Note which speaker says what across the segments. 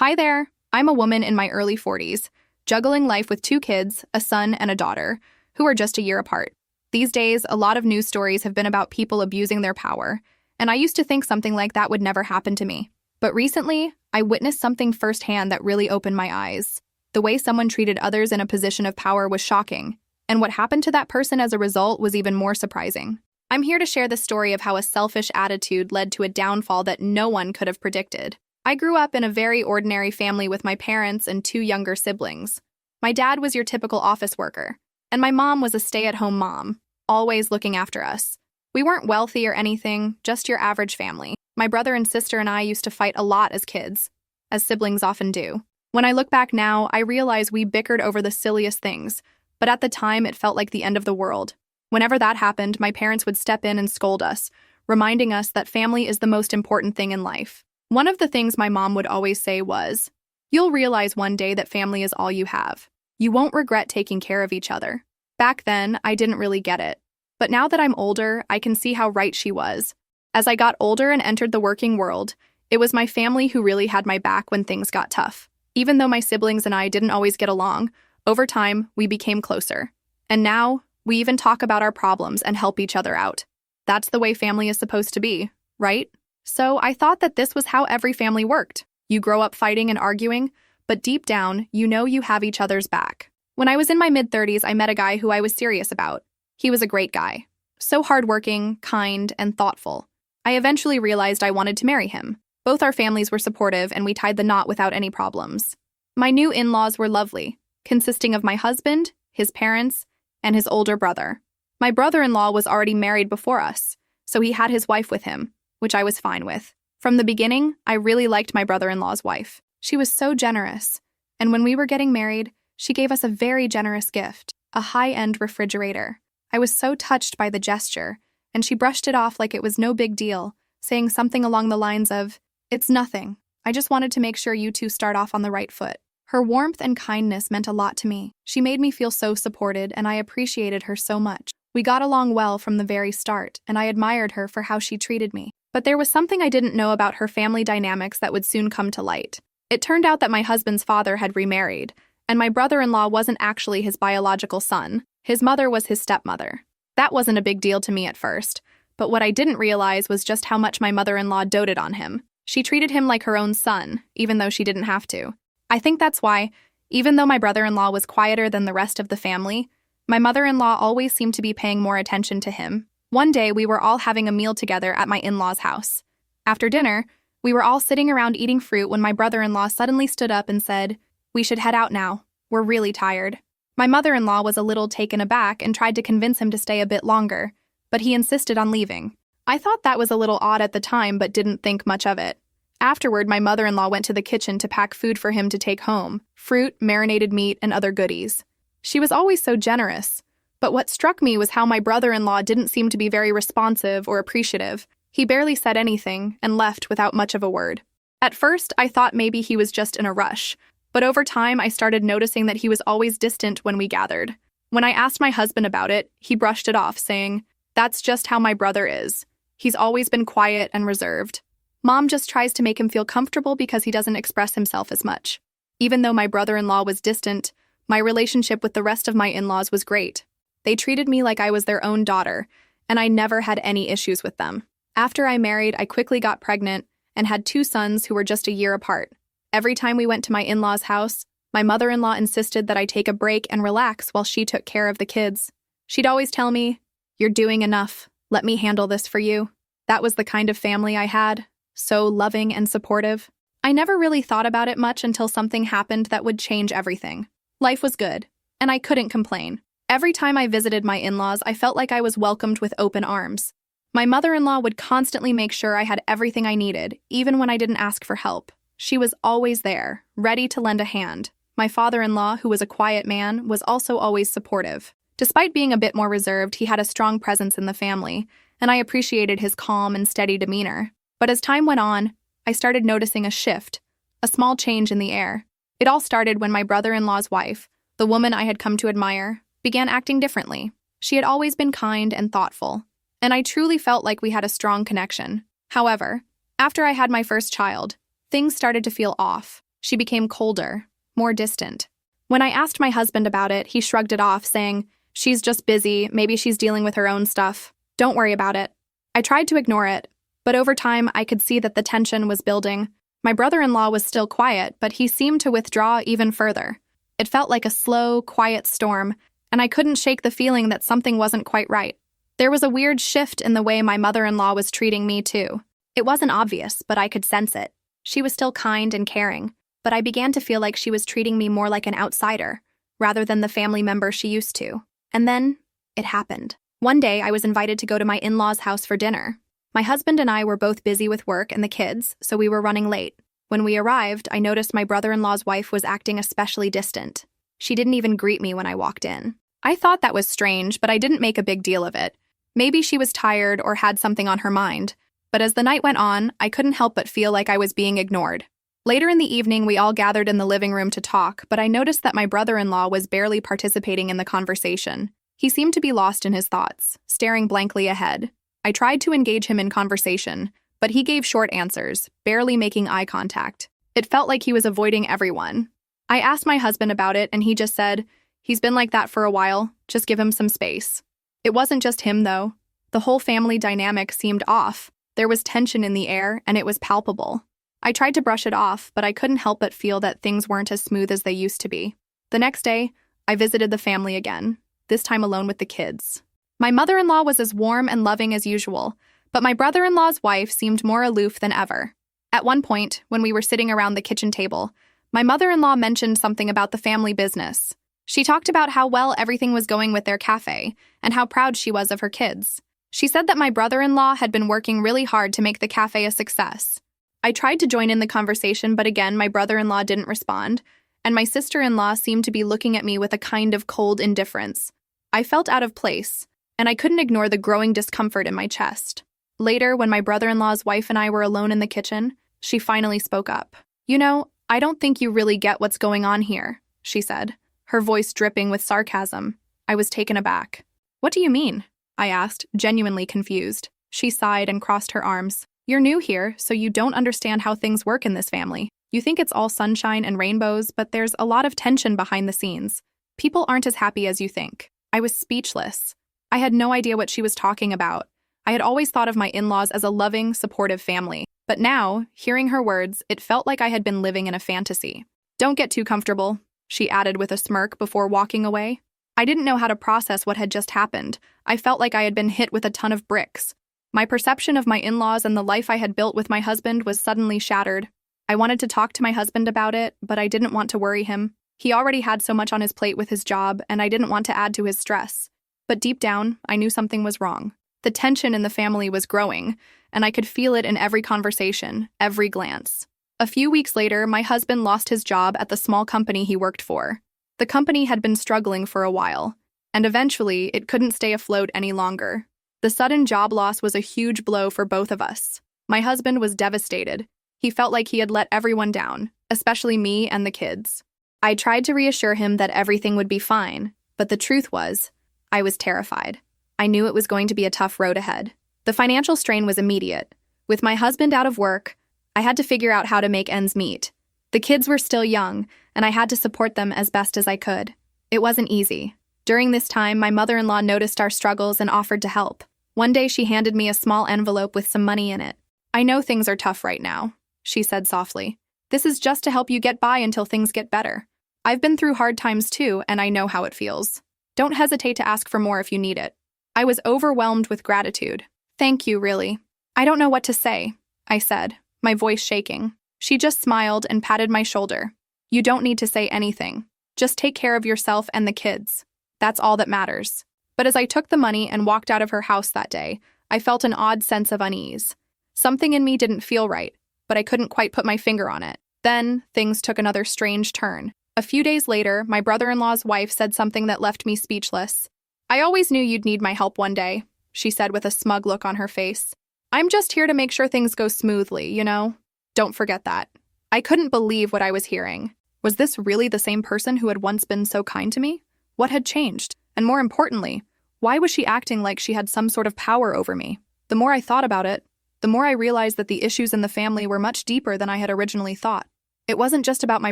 Speaker 1: Hi there. I'm a woman in my early 40s, juggling life with two kids, a son and a daughter, who are just a year apart. These days, a lot of news stories have been about people abusing their power, and I used to think something like that would never happen to me. But recently, I witnessed something firsthand that really opened my eyes. The way someone treated others in a position of power was shocking, and what happened to that person as a result was even more surprising. I'm here to share the story of how a selfish attitude led to a downfall that no one could have predicted. I grew up in a very ordinary family with my parents and two younger siblings. My dad was your typical office worker, and my mom was a stay-at-home mom, always looking after us. We weren't wealthy or anything, just your average family. My brother and sister and I used to fight a lot as kids, as siblings often do. When I look back now, I realize we bickered over the silliest things, but at the time it felt like the end of the world. Whenever that happened, my parents would step in and scold us, reminding us that family is the most important thing in life. One of the things my mom would always say was, "You'll realize one day that family is all you have. You won't regret taking care of each other." Back then, I didn't really get it. But now that I'm older, I can see how right she was. As I got older and entered the working world, it was my family who really had my back when things got tough. Even though my siblings and I didn't always get along, over time, we became closer. And now, we even talk about our problems and help each other out. That's the way family is supposed to be, right? So I thought that this was how every family worked. You grow up fighting and arguing, but deep down, you know you have each other's back. When I was in my mid-30s, I met a guy who I was serious about. He was a great guy. So hardworking, kind, and thoughtful. I eventually realized I wanted to marry him. Both our families were supportive, and we tied the knot without any problems. My new in-laws were lovely, consisting of my husband, his parents, and his older brother. My brother-in-law was already married before us, so he had his wife with him, which I was fine with. From the beginning, I really liked my brother-in-law's wife. She was so generous, and when we were getting married, she gave us a very generous gift, a high-end refrigerator. I was so touched by the gesture, and she brushed it off like it was no big deal, saying something along the lines of, "It's nothing. I just wanted to make sure you two start off on the right foot." Her warmth and kindness meant a lot to me. She made me feel so supported, and I appreciated her so much. We got along well from the very start, and I admired her for how she treated me. But there was something I didn't know about her family dynamics that would soon come to light. It turned out that my husband's father had remarried, and my brother-in-law wasn't actually his biological son. His mother was his stepmother. That wasn't a big deal to me at first, but what I didn't realize was just how much my mother-in-law doted on him. She treated him like her own son, even though she didn't have to. I think that's why, even though my brother-in-law was quieter than the rest of the family, my mother-in-law always seemed to be paying more attention to him. One day, we were all having a meal together at my in-laws' house. After dinner, we were all sitting around eating fruit when my brother-in-law suddenly stood up and said, "We should head out now. We're really tired." My mother-in-law was a little taken aback and tried to convince him to stay a bit longer, but he insisted on leaving. I thought that was a little odd at the time, but didn't think much of it. Afterward, my mother-in-law went to the kitchen to pack food for him to take home, fruit, marinated meat, and other goodies. She was always so generous. But what struck me was how my brother-in-law didn't seem to be very responsive or appreciative. He barely said anything and left without much of a word. At first, I thought maybe he was just in a rush, but over time I started noticing that he was always distant when we gathered. When I asked my husband about it, he brushed it off, saying, "That's just how my brother is. He's always been quiet and reserved. Mom just tries to make him feel comfortable because he doesn't express himself as much." Even though my brother-in-law was distant, my relationship with the rest of my in-laws was great. They treated me like I was their own daughter, and I never had any issues with them. After I married, I quickly got pregnant and had two sons who were just a year apart. Every time we went to my in-laws' house, my mother-in-law insisted that I take a break and relax while she took care of the kids. She'd always tell me, "You're doing enough. Let me handle this for you." That was the kind of family I had, so loving and supportive. I never really thought about it much until something happened that would change everything. Life was good, and I couldn't complain. Every time I visited my in-laws, I felt like I was welcomed with open arms. My mother-in-law would constantly make sure I had everything I needed, even when I didn't ask for help. She was always there, ready to lend a hand. My father-in-law, who was a quiet man, was also always supportive. Despite being a bit more reserved, he had a strong presence in the family, and I appreciated his calm and steady demeanor. But as time went on, I started noticing a shift, a small change in the air. It all started when my brother-in-law's wife, the woman I had come to admire, began acting differently. She had always been kind and thoughtful, and I truly felt like we had a strong connection. However, after I had my first child, things started to feel off. She became colder, more distant. When I asked my husband about it, he shrugged it off, saying, "She's just busy, maybe she's dealing with her own stuff. Don't worry about it." I tried to ignore it, but over time I could see that the tension was building. My brother-in-law was still quiet, but he seemed to withdraw even further. It felt like a slow, quiet storm, and I couldn't shake the feeling that something wasn't quite right. There was a weird shift in the way my mother-in-law was treating me, too. It wasn't obvious, but I could sense it. She was still kind and caring, but I began to feel like she was treating me more like an outsider, rather than the family member she used to. And then, it happened. One day, I was invited to go to my in-laws' house for dinner. My husband and I were both busy with work and the kids, so we were running late. When we arrived, I noticed my brother-in-law's wife was acting especially distant. She didn't even greet me when I walked in. I thought that was strange, but I didn't make a big deal of it. Maybe she was tired or had something on her mind. But as the night went on, I couldn't help but feel like I was being ignored. Later in the evening, we all gathered in the living room to talk, but I noticed that my brother-in-law was barely participating in the conversation. He seemed to be lost in his thoughts, staring blankly ahead. I tried to engage him in conversation, but he gave short answers, barely making eye contact. It felt like he was avoiding everyone. I asked my husband about it, and he just said, "He's been like that for a while, just give him some space." It wasn't just him, though. The whole family dynamic seemed off. There was tension in the air, and it was palpable. I tried to brush it off, but I couldn't help but feel that things weren't as smooth as they used to be. The next day, I visited the family again, this time alone with the kids. My mother-in-law was as warm and loving as usual, but my brother-in-law's wife seemed more aloof than ever. At one point, when we were sitting around the kitchen table, my mother-in-law mentioned something about the family business. She talked about how well everything was going with their cafe, and how proud she was of her kids. She said that my brother-in-law had been working really hard to make the cafe a success. I tried to join in the conversation, but again, my brother-in-law didn't respond, and my sister-in-law seemed to be looking at me with a kind of cold indifference. I felt out of place, and I couldn't ignore the growing discomfort in my chest. Later, when my brother-in-law's wife and I were alone in the kitchen, she finally spoke up. "You know, I don't think you really get what's going on here," she said, her voice dripping with sarcasm. I was taken aback. "What do you mean?" I asked, genuinely confused. She sighed and crossed her arms. "You're new here, so you don't understand how things work in this family. You think it's all sunshine and rainbows, but there's a lot of tension behind the scenes. People aren't as happy as you think." I was speechless. I had no idea what she was talking about. I had always thought of my in-laws as a loving, supportive family. But now, hearing her words, it felt like I had been living in a fantasy. "Don't get too comfortable," she added with a smirk before walking away. I didn't know how to process what had just happened. I felt like I had been hit with a ton of bricks. My perception of my in-laws and the life I had built with my husband was suddenly shattered. I wanted to talk to my husband about it, but I didn't want to worry him. He already had so much on his plate with his job, and I didn't want to add to his stress. But deep down, I knew something was wrong. The tension in the family was growing, and I could feel it in every conversation, every glance. A few weeks later, my husband lost his job at the small company he worked for. The company had been struggling for a while, and eventually it couldn't stay afloat any longer. The sudden job loss was a huge blow for both of us. My husband was devastated. He felt like he had let everyone down, especially me and the kids. I tried to reassure him that everything would be fine, but the truth was, I was terrified. I knew it was going to be a tough road ahead. The financial strain was immediate. With my husband out of work, I had to figure out how to make ends meet. The kids were still young, and I had to support them as best as I could. It wasn't easy. During this time, my mother-in-law noticed our struggles and offered to help. One day, she handed me a small envelope with some money in it. "I know things are tough right now," she said softly. "This is just to help you get by until things get better. I've been through hard times too, and I know how it feels. Don't hesitate to ask for more if you need it." I was overwhelmed with gratitude. "Thank you, really. I don't know what to say," I said, my voice shaking. She just smiled and patted my shoulder. "You don't need to say anything. Just take care of yourself and the kids. That's all that matters." But as I took the money and walked out of her house that day, I felt an odd sense of unease. Something in me didn't feel right, but I couldn't quite put my finger on it. Then, things took another strange turn. A few days later, my brother-in-law's wife said something that left me speechless. "I always knew you'd need my help one day," she said with a smug look on her face. "I'm just here to make sure things go smoothly, you know? Don't forget that." I couldn't believe what I was hearing. Was this really the same person who had once been so kind to me? What had changed? And more importantly, why was she acting like she had some sort of power over me? The more I thought about it, the more I realized that the issues in the family were much deeper than I had originally thought. It wasn't just about my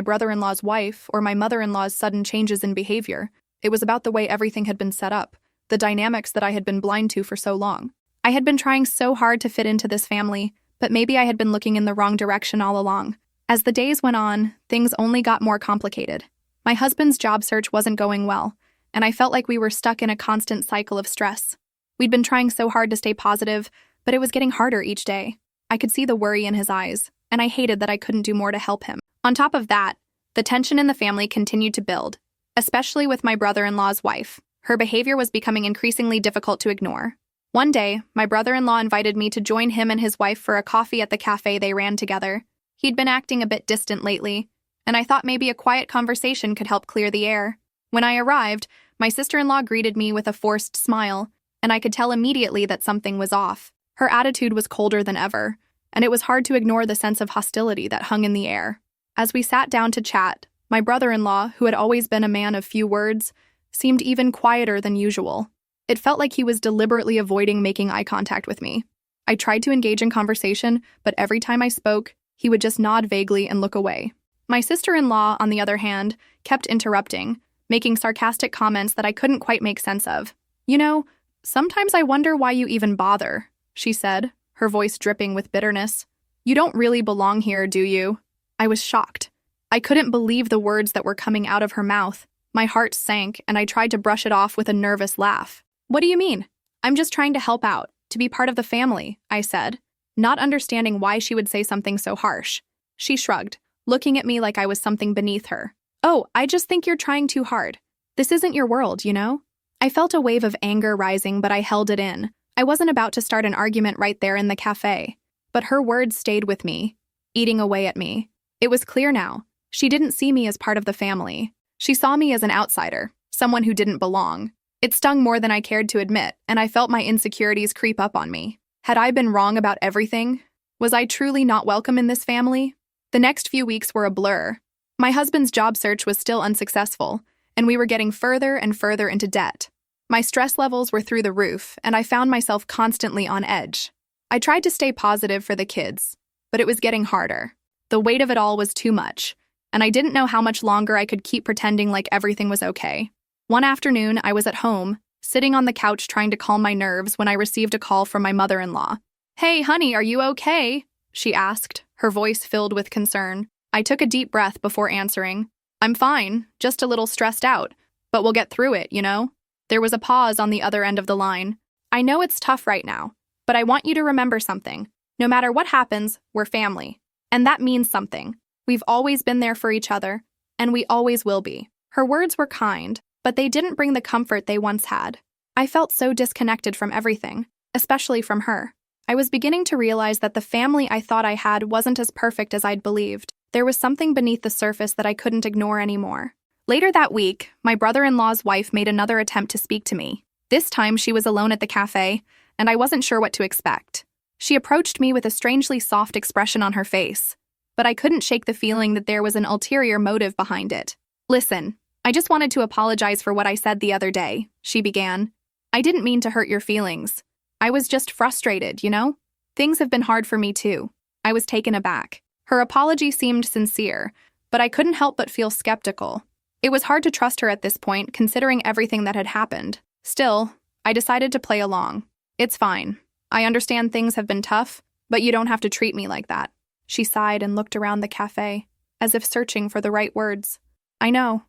Speaker 1: brother-in-law's wife or my mother-in-law's sudden changes in behavior. It was about the way everything had been set up, the dynamics that I had been blind to for so long. I had been trying so hard to fit into this family, but maybe I had been looking in the wrong direction all along. As the days went on, things only got more complicated. My husband's job search wasn't going well, and I felt like we were stuck in a constant cycle of stress. We'd been trying so hard to stay positive, but it was getting harder each day. I could see the worry in his eyes, and I hated that I couldn't do more to help him. On top of that, the tension in the family continued to build, especially with my brother-in-law's wife. Her behavior was becoming increasingly difficult to ignore. One day, my brother-in-law invited me to join him and his wife for a coffee at the cafe they ran together. He'd been acting a bit distant lately, and I thought maybe a quiet conversation could help clear the air. When I arrived, my sister-in-law greeted me with a forced smile, and I could tell immediately that something was off. Her attitude was colder than ever, and it was hard to ignore the sense of hostility that hung in the air. As we sat down to chat, my brother-in-law, who had always been a man of few words, seemed even quieter than usual. It felt like he was deliberately avoiding making eye contact with me. I tried to engage in conversation, but every time I spoke, he would just nod vaguely and look away. My sister-in-law, on the other hand, kept interrupting, making sarcastic comments that I couldn't quite make sense of. "You know, sometimes I wonder why you even bother," she said, her voice dripping with bitterness. "You don't really belong here, do you?" I was shocked. I couldn't believe the words that were coming out of her mouth. My heart sank, and I tried to brush it off with a nervous laugh. "What do you mean?" "I'm just trying to help out, to be part of the family," I said, not understanding why she would say something so harsh. She shrugged, looking at me like I was something beneath her. "Oh, I just think you're trying too hard. This isn't your world, you know?" I felt a wave of anger rising, but I held it in. I wasn't about to start an argument right there in the cafe. But her words stayed with me, eating away at me. It was clear now. She didn't see me as part of the family. She saw me as an outsider, someone who didn't belong. It stung more than I cared to admit, and I felt my insecurities creep up on me. Had I been wrong about everything? Was I truly not welcome in this family? The next few weeks were a blur. My husband's job search was still unsuccessful, and we were getting further and further into debt. My stress levels were through the roof, and I found myself constantly on edge. I tried to stay positive for the kids, but it was getting harder. The weight of it all was too much, and I didn't know how much longer I could keep pretending like everything was okay. One afternoon, I was at home, sitting on the couch trying to calm my nerves when I received a call from my mother-in-law. "Hey, honey, are you okay?" she asked, her voice filled with concern. I took a deep breath before answering. "I'm fine, just a little stressed out, but we'll get through it, you know?" There was a pause on the other end of the line. "I know it's tough right now, but I want you to remember something. No matter what happens, we're family. And that means something. We've always been there for each other, and we always will be." Her words were kind, but they didn't bring the comfort they once had. I felt so disconnected from everything, especially from her. I was beginning to realize that the family I thought I had wasn't as perfect as I'd believed. There was something beneath the surface that I couldn't ignore anymore. Later that week, my brother-in-law's wife made another attempt to speak to me. This time, she was alone at the cafe, and I wasn't sure what to expect. She approached me with a strangely soft expression on her face, but I couldn't shake the feeling that there was an ulterior motive behind it. "Listen, I just wanted to apologize for what I said the other day," she began. "I didn't mean to hurt your feelings. I was just frustrated, you know? Things have been hard for me too." I was taken aback. Her apology seemed sincere, but I couldn't help but feel skeptical. It was hard to trust her at this point, considering everything that had happened. Still, I decided to play along. "It's fine. I understand things have been tough, but you don't have to treat me like that." She sighed and looked around the cafe, as if searching for the right words. I know,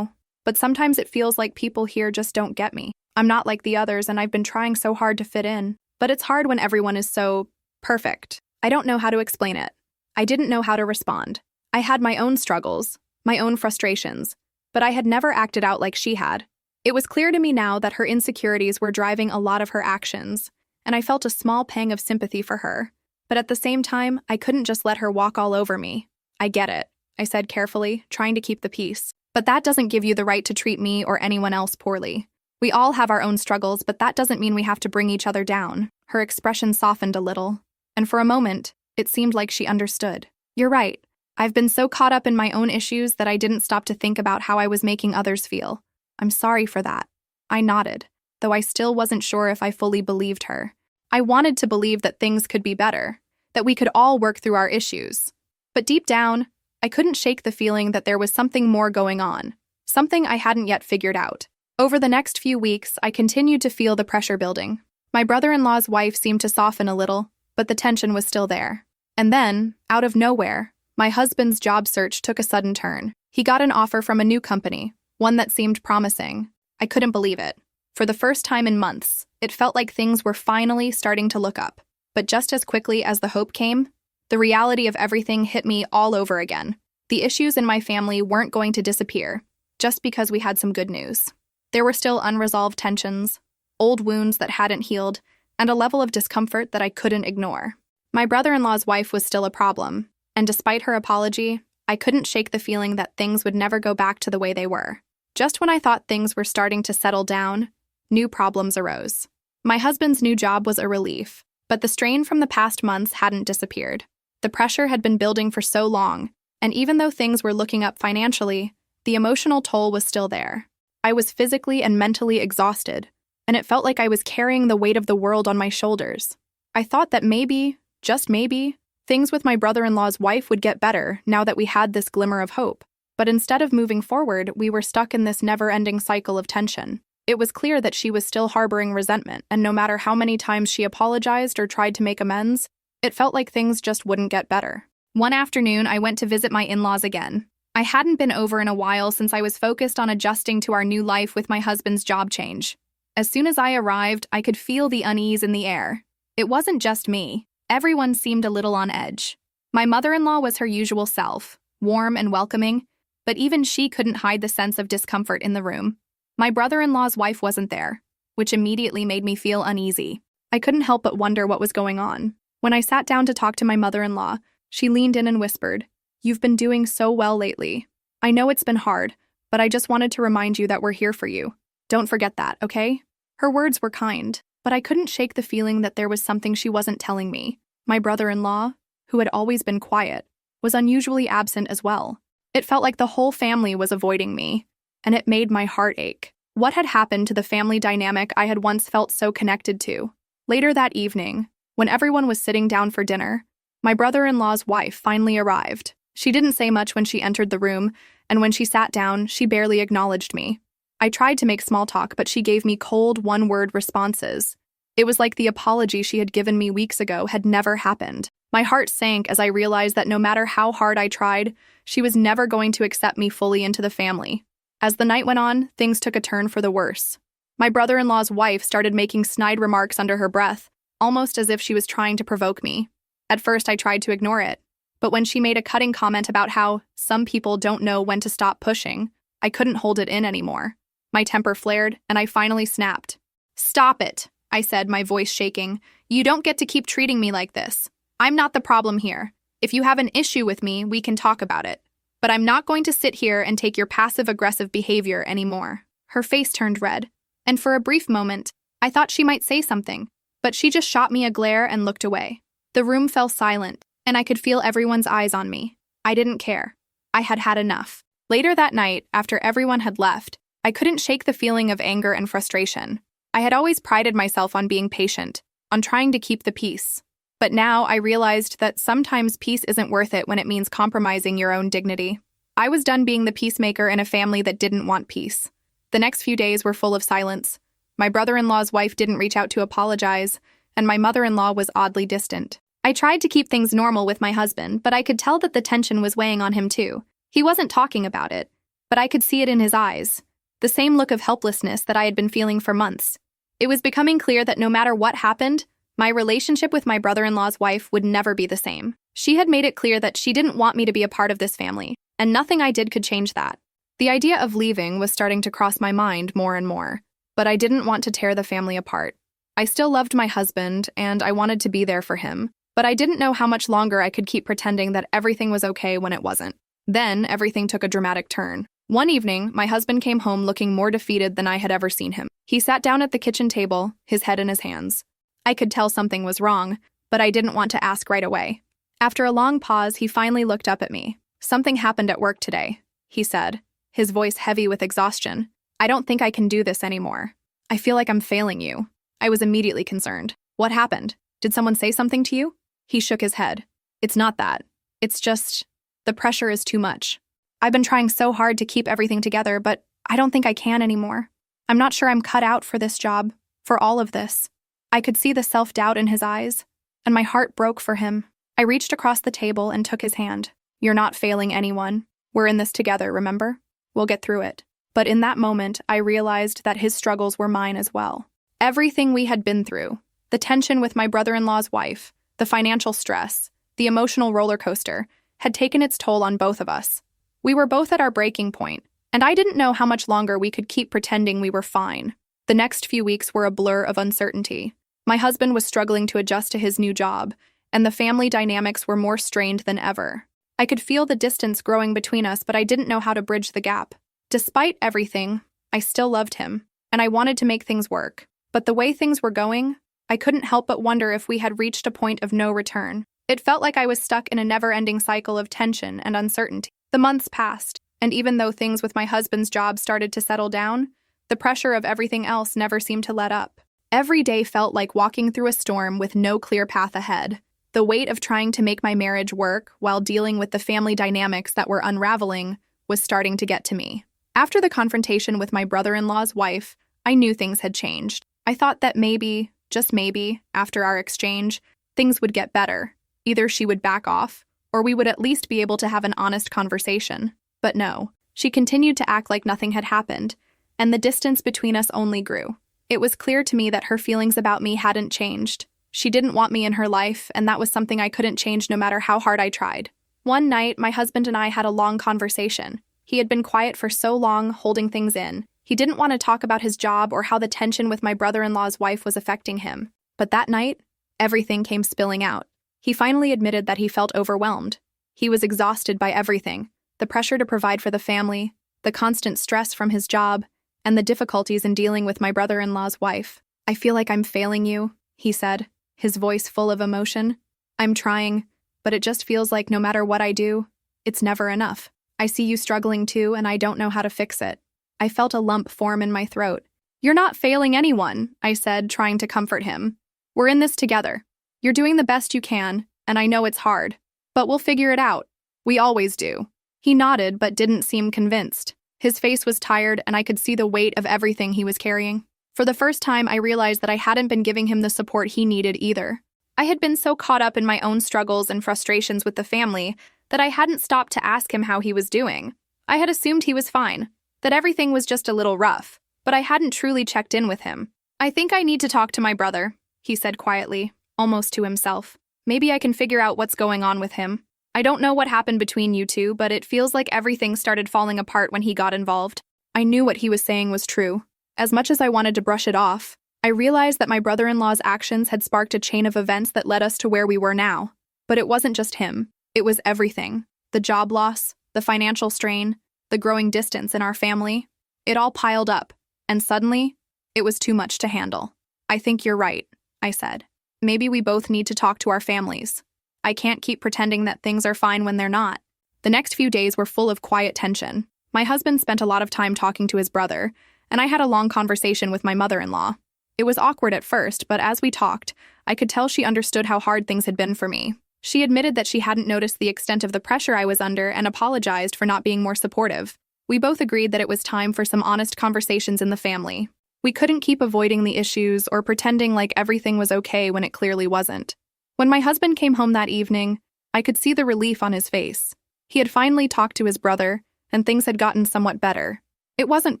Speaker 1: but sometimes it feels like people here just don't get me. I'm not like the others, and I've been trying so hard to fit in, but it's hard when everyone is so perfect. I don't know how to explain it. I didn't know how to respond. I had my own struggles, my own frustrations, but I had never acted out like she had. It was clear to me now that her insecurities were driving a lot of her actions, and I felt a small pang of sympathy for her. But at the same time, I couldn't just let her walk all over me. "I get it," I said carefully, trying to keep the peace. "But that doesn't give you the right to treat me or anyone else poorly. We all have our own struggles, but that doesn't mean we have to bring each other down." Her expression softened a little, and for a moment, it seemed like she understood. "You're right. I've been so caught up in my own issues that I didn't stop to think about how I was making others feel. I'm sorry for that." I nodded, though I still wasn't sure if I fully believed her. I wanted to believe that things could be better, that we could all work through our issues. But deep down, I couldn't shake the feeling that there was something more going on, something I hadn't yet figured out. Over the next few weeks, I continued to feel the pressure building. My brother-in-law's wife seemed to soften a little, but the tension was still there. And then, out of nowhere, my husband's job search took a sudden turn. He got an offer from a new company, one that seemed promising. I couldn't believe it. For the first time in months, it felt like things were finally starting to look up. But just as quickly as the hope came, the reality of everything hit me all over again. The issues in my family weren't going to disappear, just because we had some good news. There were still unresolved tensions, old wounds that hadn't healed, and a level of discomfort that I couldn't ignore. My brother-in-law's wife was still a problem, and despite her apology, I couldn't shake the feeling that things would never go back to the way they were. Just when I thought things were starting to settle down, new problems arose. My husband's new job was a relief, but the strain from the past months hadn't disappeared. The pressure had been building for so long, and even though things were looking up financially, the emotional toll was still there. I was physically and mentally exhausted, and it felt like I was carrying the weight of the world on my shoulders. I thought that maybe, just maybe, things with my brother-in-law's wife would get better now that we had this glimmer of hope. But instead of moving forward, we were stuck in this never-ending cycle of tension. It was clear that she was still harboring resentment, and no matter how many times she apologized or tried to make amends, it felt like things just wouldn't get better. One afternoon, I went to visit my in-laws again. I hadn't been over in a while since I was focused on adjusting to our new life with my husband's job change. As soon as I arrived, I could feel the unease in the air. It wasn't just me. Everyone seemed a little on edge. My mother-in-law was her usual self, warm and welcoming, but even she couldn't hide the sense of discomfort in the room. My brother-in-law's wife wasn't there, which immediately made me feel uneasy. I couldn't help but wonder what was going on. When I sat down to talk to my mother-in-law, she leaned in and whispered, "You've been doing so well lately. I know it's been hard, but I just wanted to remind you that we're here for you. Don't forget that, okay?" Her words were kind, but I couldn't shake the feeling that there was something she wasn't telling me. My brother-in-law, who had always been quiet, was unusually absent as well. It felt like the whole family was avoiding me, and it made my heart ache. What had happened to the family dynamic I had once felt so connected to? Later that evening, when everyone was sitting down for dinner, my brother-in-law's wife finally arrived. She didn't say much when she entered the room, and when she sat down, she barely acknowledged me. I tried to make small talk, but she gave me cold, one-word responses. It was like the apology she had given me weeks ago had never happened. My heart sank as I realized that no matter how hard I tried, she was never going to accept me fully into the family. As the night went on, things took a turn for the worse. My brother-in-law's wife started making snide remarks under her breath, almost as if she was trying to provoke me. At first, I tried to ignore it, but when she made a cutting comment about how some people don't know when to stop pushing, I couldn't hold it in anymore. My temper flared, and I finally snapped. "Stop it," I said, my voice shaking. "You don't get to keep treating me like this. I'm not the problem here. If you have an issue with me, we can talk about it. But I'm not going to sit here and take your passive-aggressive behavior anymore." Her face turned red, and for a brief moment, I thought she might say something, but she just shot me a glare and looked away. The room fell silent, and I could feel everyone's eyes on me. I didn't care. I had had enough. Later that night, after everyone had left, I couldn't shake the feeling of anger and frustration. I had always prided myself on being patient, on trying to keep the peace. But now I realized that sometimes peace isn't worth it when it means compromising your own dignity. I was done being the peacemaker in a family that didn't want peace. The next few days were full of silence. My brother-in-law's wife didn't reach out to apologize, and my mother-in-law was oddly distant. I tried to keep things normal with my husband, but I could tell that the tension was weighing on him too. He wasn't talking about it, but I could see it in his eyes. The same look of helplessness that I had been feeling for months. It was becoming clear that no matter what happened, my relationship with my brother-in-law's wife would never be the same. She had made it clear that she didn't want me to be a part of this family, and nothing I did could change that. The idea of leaving was starting to cross my mind more and more, but I didn't want to tear the family apart. I still loved my husband, and I wanted to be there for him, but I didn't know how much longer I could keep pretending that everything was okay when it wasn't. Then, everything took a dramatic turn. One evening, my husband came home looking more defeated than I had ever seen him. He sat down at the kitchen table, his head in his hands. I could tell something was wrong, but I didn't want to ask right away. After a long pause, he finally looked up at me. "Something happened at work today," he said, his voice heavy with exhaustion. "I don't think I can do this anymore. I feel like I'm failing you." I was immediately concerned. "What happened? Did someone say something to you?" He shook his head. "It's not that. It's just..." The pressure is too much. I've been trying so hard to keep everything together, but I don't think I can anymore. I'm not sure I'm cut out for this job, for all of this. I could see the self-doubt in his eyes, and my heart broke for him. I reached across the table and took his hand. You're not failing anyone. We're in this together, remember? We'll get through it. But in that moment, I realized that his struggles were mine as well. Everything we had been through, the tension with my brother-in-law's wife, the financial stress, the emotional roller coaster, had taken its toll on both of us. We were both at our breaking point, and I didn't know how much longer we could keep pretending we were fine. The next few weeks were a blur of uncertainty. My husband was struggling to adjust to his new job, and the family dynamics were more strained than ever. I could feel the distance growing between us, but I didn't know how to bridge the gap. Despite everything, I still loved him, and I wanted to make things work. But the way things were going, I couldn't help but wonder if we had reached a point of no return. It felt like I was stuck in a never-ending cycle of tension and uncertainty. The months passed, and even though things with my husband's job started to settle down, the pressure of everything else never seemed to let up. Every day felt like walking through a storm with no clear path ahead. The weight of trying to make my marriage work while dealing with the family dynamics that were unraveling was starting to get to me. After the confrontation with my brother-in-law's wife, I knew things had changed. I thought that maybe, just maybe, after our exchange, things would get better. Either she would back off, or we would at least be able to have an honest conversation. But no, she continued to act like nothing had happened, and the distance between us only grew. It was clear to me that her feelings about me hadn't changed. She didn't want me in her life, and that was something I couldn't change no matter how hard I tried. One night, my husband and I had a long conversation. He had been quiet for so long, holding things in. He didn't want to talk about his job or how the tension with my brother-in-law's wife was affecting him. But that night, everything came spilling out. He finally admitted that he felt overwhelmed. He was exhausted by everything, the pressure to provide for the family, the constant stress from his job, and the difficulties in dealing with my brother-in-law's wife. I feel like I'm failing you, he said, his voice full of emotion. I'm trying, but it just feels like no matter what I do, it's never enough. I see you struggling too, and I don't know how to fix it. I felt a lump form in my throat. You're not failing anyone, I said, trying to comfort him. We're in this together. You're doing the best you can, and I know it's hard. But we'll figure it out. We always do. He nodded, but didn't seem convinced. His face was tired, and I could see the weight of everything he was carrying. For the first time, I realized that I hadn't been giving him the support he needed either. I had been so caught up in my own struggles and frustrations with the family that I hadn't stopped to ask him how he was doing. I had assumed he was fine, that everything was just a little rough, but I hadn't truly checked in with him. I think I need to talk to my brother, he said quietly, almost to himself. Maybe I can figure out what's going on with him. I don't know what happened between you two, but it feels like everything started falling apart when he got involved. I knew what he was saying was true. As much as I wanted to brush it off, I realized that my brother-in-law's actions had sparked a chain of events that led us to where we were now. But it wasn't just him. It was everything. The job loss, the financial strain, the growing distance in our family. It all piled up, and suddenly, it was too much to handle. I think you're right, I said. Maybe we both need to talk to our families. I can't keep pretending that things are fine when they're not. The next few days were full of quiet tension. My husband spent a lot of time talking to his brother, and I had a long conversation with my mother-in-law. It was awkward at first, but as we talked, I could tell she understood how hard things had been for me. She admitted that she hadn't noticed the extent of the pressure I was under and apologized for not being more supportive. We both agreed that it was time for some honest conversations in the family. We couldn't keep avoiding the issues or pretending like everything was okay when it clearly wasn't. When my husband came home that evening, I could see the relief on his face. He had finally talked to his brother, and things had gotten somewhat better. It wasn't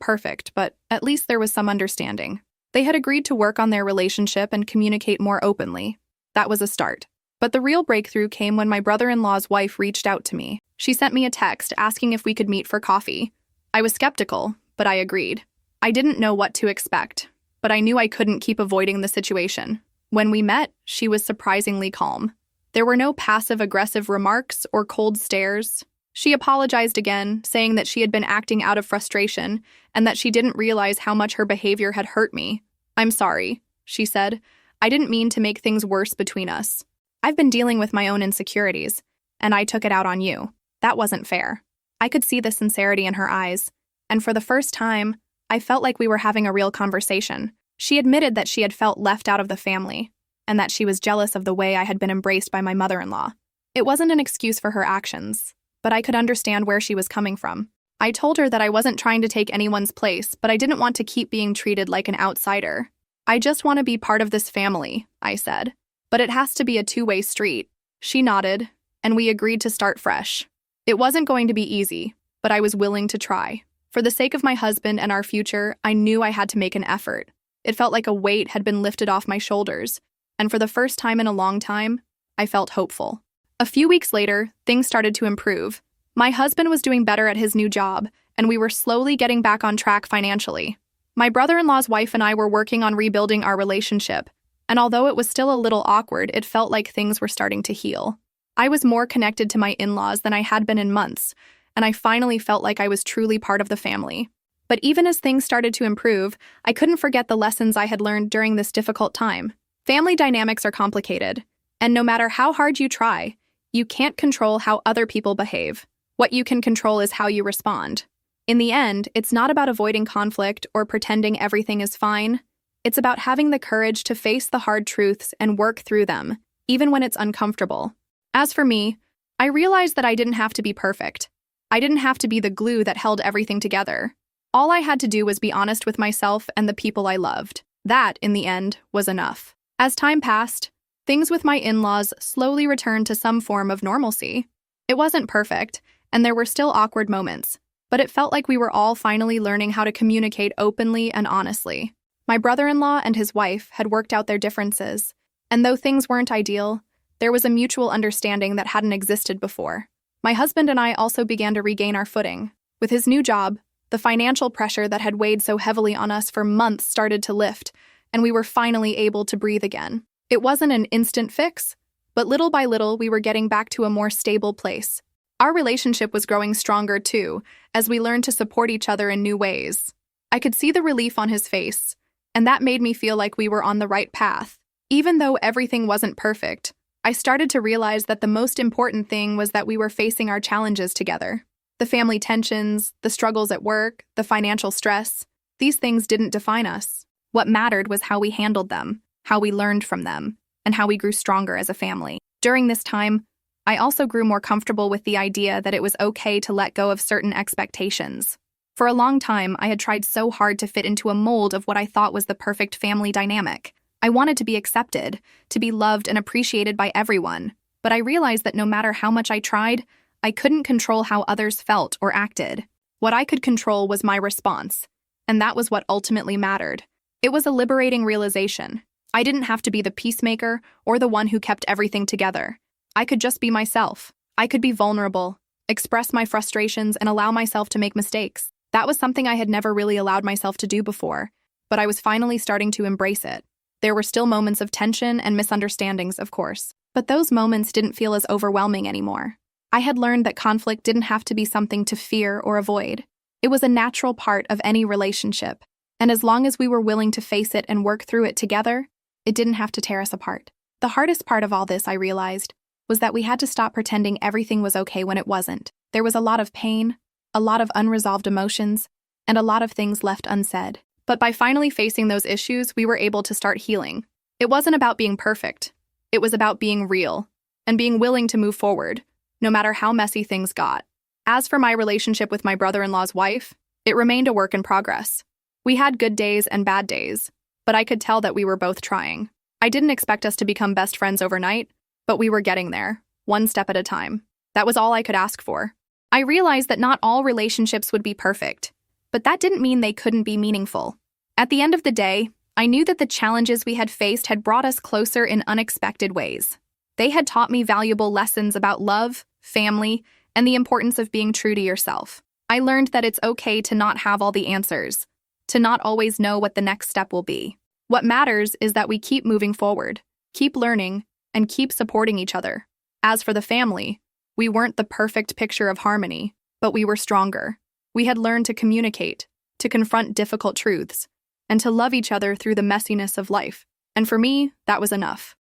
Speaker 1: perfect, but at least there was some understanding. They had agreed to work on their relationship and communicate more openly. That was a start. But the real breakthrough came when my brother-in-law's wife reached out to me. She sent me a text asking if we could meet for coffee. I was skeptical, but I agreed. I didn't know what to expect, but I knew I couldn't keep avoiding the situation. When we met, she was surprisingly calm. There were no passive-aggressive remarks or cold stares. She apologized again, saying that she had been acting out of frustration and that she didn't realize how much her behavior had hurt me. I'm sorry, she said. I didn't mean to make things worse between us. I've been dealing with my own insecurities, and I took it out on you. That wasn't fair. I could see the sincerity in her eyes, and for the first time, I felt like we were having a real conversation. She admitted that she had felt left out of the family, and that she was jealous of the way I had been embraced by my mother-in-law. It wasn't an excuse for her actions, but I could understand where she was coming from. I told her that I wasn't trying to take anyone's place, but I didn't want to keep being treated like an outsider. I just want to be part of this family, I said. But it has to be a two-way street. She nodded, and we agreed to start fresh. It wasn't going to be easy, but I was willing to try. For the sake of my husband and our future, I knew I had to make an effort. It felt like a weight had been lifted off my shoulders, and for the first time in a long time, I felt hopeful. A few weeks later, things started to improve. My husband was doing better at his new job, and we were slowly getting back on track financially. My brother-in-law's wife and I were working on rebuilding our relationship, and although it was still a little awkward, it felt like things were starting to heal. I was more connected to my in-laws than I had been in months, and I finally felt like I was truly part of the family. But even as things started to improve, I couldn't forget the lessons I had learned during this difficult time. Family dynamics are complicated, and no matter how hard you try, you can't control how other people behave. What you can control is how you respond. In the end, it's not about avoiding conflict or pretending everything is fine. It's about having the courage to face the hard truths and work through them, even when it's uncomfortable. As for me, I realized that I didn't have to be perfect. I didn't have to be the glue that held everything together. All I had to do was be honest with myself and the people I loved. That, in the end, was enough. As time passed, things with my in-laws slowly returned to some form of normalcy. It wasn't perfect, and there were still awkward moments, but it felt like we were all finally learning how to communicate openly and honestly. My brother-in-law and his wife had worked out their differences, and though things weren't ideal, there was a mutual understanding that hadn't existed before. My husband and I also began to regain our footing. With his new job, the financial pressure that had weighed so heavily on us for months started to lift, and we were finally able to breathe again. It wasn't an instant fix, but little by little we were getting back to a more stable place. Our relationship was growing stronger too, as we learned to support each other in new ways. I could see the relief on his face, and that made me feel like we were on the right path. Even though everything wasn't perfect, I started to realize that the most important thing was that we were facing our challenges together. The family tensions, the struggles at work, the financial stress, these things didn't define us. What mattered was how we handled them, how we learned from them, and how we grew stronger as a family. During this time, I also grew more comfortable with the idea that it was okay to let go of certain expectations. For a long time, I had tried so hard to fit into a mold of what I thought was the perfect family dynamic. I wanted to be accepted, to be loved and appreciated by everyone, but I realized that no matter how much I tried, I couldn't control how others felt or acted. What I could control was my response, and that was what ultimately mattered. It was a liberating realization. I didn't have to be the peacemaker or the one who kept everything together. I could just be myself. I could be vulnerable, express my frustrations, and allow myself to make mistakes. That was something I had never really allowed myself to do before, but I was finally starting to embrace it. There were still moments of tension and misunderstandings, of course, but those moments didn't feel as overwhelming anymore. I had learned that conflict didn't have to be something to fear or avoid. It was a natural part of any relationship, and as long as we were willing to face it and work through it together, it didn't have to tear us apart. The hardest part of all this, I realized, was that we had to stop pretending everything was okay when it wasn't. There was a lot of pain, a lot of unresolved emotions, and a lot of things left unsaid. But by finally facing those issues, we were able to start healing. It wasn't about being perfect. It was about being real and being willing to move forward, no matter how messy things got. As for my relationship with my brother-in-law's wife, it remained a work in progress. We had good days and bad days, but I could tell that we were both trying. I didn't expect us to become best friends overnight, but we were getting there, one step at a time. That was all I could ask for. I realized that not all relationships would be perfect, but that didn't mean they couldn't be meaningful. At the end of the day, I knew that the challenges we had faced had brought us closer in unexpected ways. They had taught me valuable lessons about love, family, and the importance of being true to yourself. I learned that it's okay to not have all the answers, to not always know what the next step will be. What matters is that we keep moving forward, keep learning, and keep supporting each other. As for the family, we weren't the perfect picture of harmony, but we were stronger. We had learned to communicate, to confront difficult truths, and to love each other through the messiness of life. And for me, that was enough.